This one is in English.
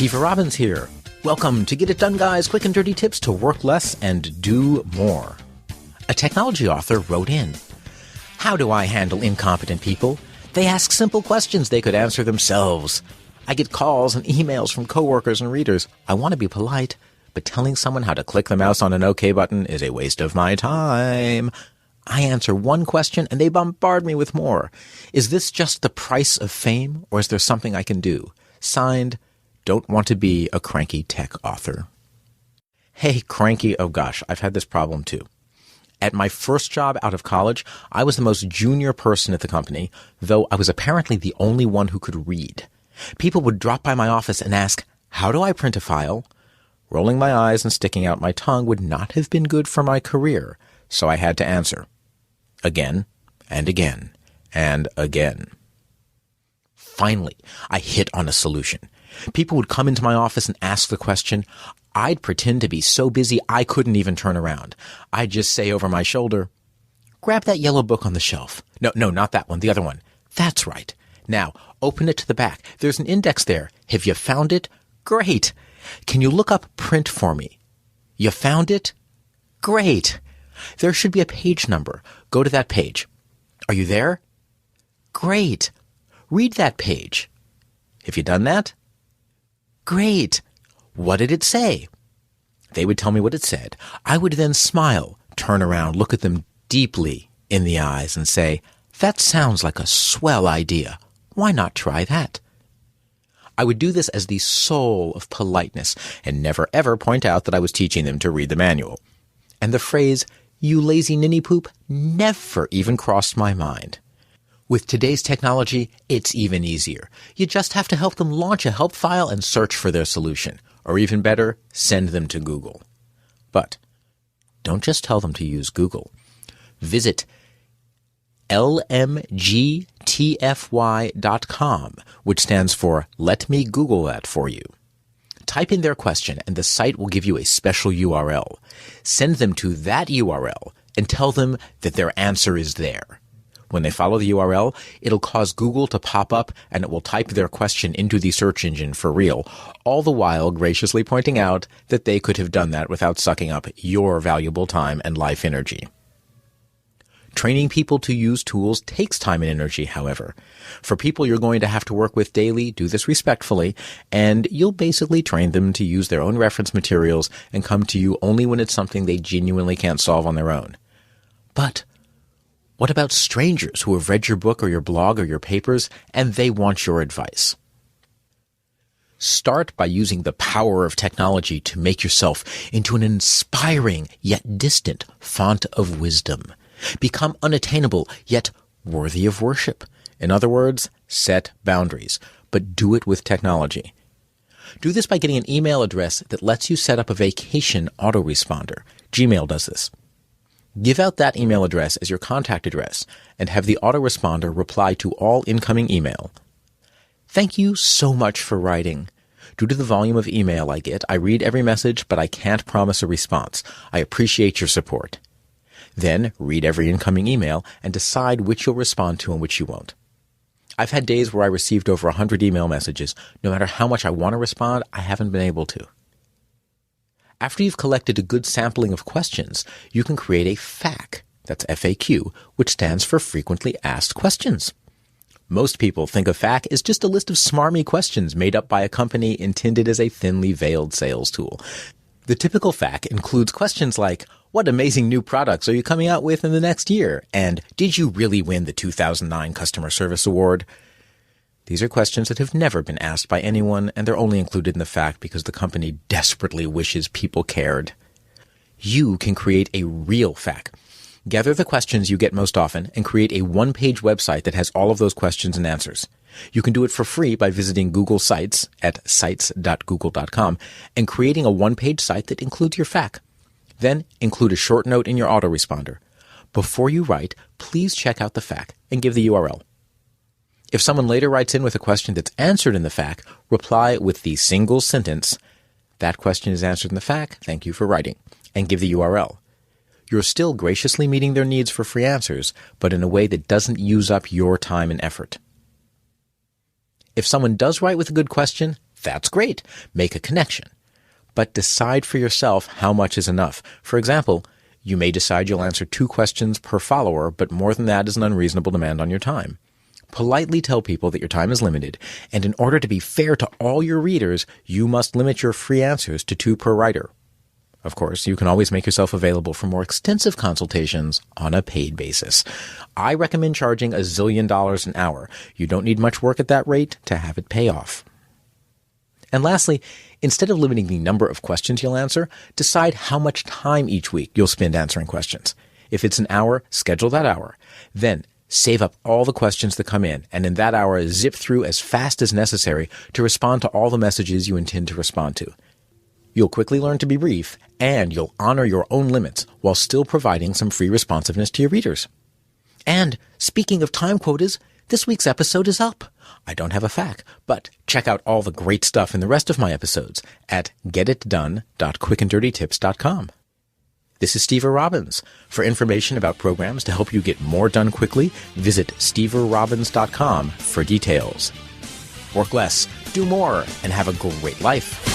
Steve Robbins here. Welcome to Get It Done, Guys, quick and dirty tips to work less and do more. A technology author wrote in, "How do I handle incompetent people? They ask simple questions they could answer themselves. I get calls and emails from coworkers and readers. I want to be polite, but telling someone how to click the mouse on an OK button is a waste of my time. I answer one question and they bombard me with more. Is this just the price of fame, or is there something I can do? Signed, don't want to be a cranky tech author." Hey, cranky, oh gosh, I've had this problem too. At my first job out of college, I was the most junior person at the company, though I was apparently the only one who could read. People would drop by my office and ask, "How do I print a file?" Rolling my eyes and sticking out my tongue would not have been good for my career, so I had to answer. Again, and again, and again. Finally, I hit on a solution. People would come into my office and ask the question. I'd pretend to be so busy I couldn't even turn around. I'd just say over my shoulder, "Grab that yellow book on the shelf." No, not that one, the other one. "That's right. Now, open it to the back. There's an index there. Have you found it? Great. Can you look up print for me? You found it? Great. There should be a page number. Go to that page. Are you there? Great. Read that page. Have you done that? Great. What did it say?" They would tell me what it said. I would then smile, turn around, look at them deeply in the eyes and say, "That sounds like a swell idea. Why not try that?" I would do this as the soul of politeness and never ever point out that I was teaching them to read the manual. And the phrase, "You lazy ninny poop," never even crossed my mind. With today's technology, it's even easier. You just have to help them launch a help file and search for their solution. Or even better, send them to Google. But don't just tell them to use Google. Visit lmgtfy.com, which stands for Let Me Google That For You. Type in their question and the site will give you a special URL. Send them to that URL and tell them that their answer is there. When they follow the URL, it'll cause Google to pop up and it will type their question into the search engine for real, all the while graciously pointing out that they could have done that without sucking up your valuable time and life energy. Training people to use tools takes time and energy, however. For people you're going to have to work with daily, do this respectfully, and you'll basically train them to use their own reference materials and come to you only when it's something they genuinely can't solve on their own. But what about strangers who have read your book or your blog or your papers and they want your advice? Start by using the power of technology to make yourself into an inspiring yet distant font of wisdom. Become unattainable yet worthy of worship. In other words, set boundaries, but do it with technology. Do this by getting an email address that lets you set up a vacation autoresponder. Gmail does this. Give out that email address as your contact address and have the autoresponder reply to all incoming email. "Thank you so much for writing. Due to the volume of email I get, I read every message, but I can't promise a response. I appreciate your support." Then read every incoming email and decide which you'll respond to and which you won't. I've had days where I received over 100 email messages. No matter how much I want to respond, I haven't been able to. After you've collected a good sampling of questions, you can create a FAQ, that's FAQ, which stands for Frequently Asked Questions. Most people think a FAQ is just a list of smarmy questions made up by a company intended as a thinly veiled sales tool. The typical FAQ includes questions like, "What amazing new products are you coming out with in the next year?" and "Did you really win the 2009 Customer Service Award?" These are questions that have never been asked by anyone, and they're only included in the FAQ because the company desperately wishes people cared. You can create a real FAQ. Gather the questions you get most often and create a one-page website that has all of those questions and answers. You can do it for free by visiting Google Sites at sites.google.com and creating a one-page site that includes your FAQ. Then include a short note in your autoresponder. Before you write, please check out the FAQ and give the URL. If someone later writes in with a question that's answered in the FAQ, reply with the single sentence, "That question is answered in the FAQ, thank you for writing," and give the URL. You're still graciously meeting their needs for free answers, but in a way that doesn't use up your time and effort. If someone does write with a good question, That's great. Make a connection. But decide for yourself how much is enough. For example, you may decide you'll answer 2 questions per follower, but more than that is an unreasonable demand on your time. Politely tell people that your time is limited, and in order to be fair to all your readers, you must limit your free answers to 2 per writer. Of course, you can always make yourself available for more extensive consultations on a paid basis. I recommend charging $1 zillion an hour. You don't need much work at that rate to have it pay off. And lastly, instead of limiting the number of questions you'll answer, decide how much time each week you'll spend answering questions. If it's an hour, schedule that hour. Then save up all the questions that come in, and in that hour, zip through as fast as necessary to respond to all the messages you intend to respond to. You'll quickly learn to be brief, and you'll honor your own limits while still providing some free responsiveness to your readers. And speaking of time quotas, this week's episode is up. I don't have a FAQ, but check out all the great stuff in the rest of my episodes at getitdone.quickanddirtytips.com. This is Steve Robbins. For information about programs to help you get more done quickly, visit steverobbins.com for details. Work less, do more, and have a great life.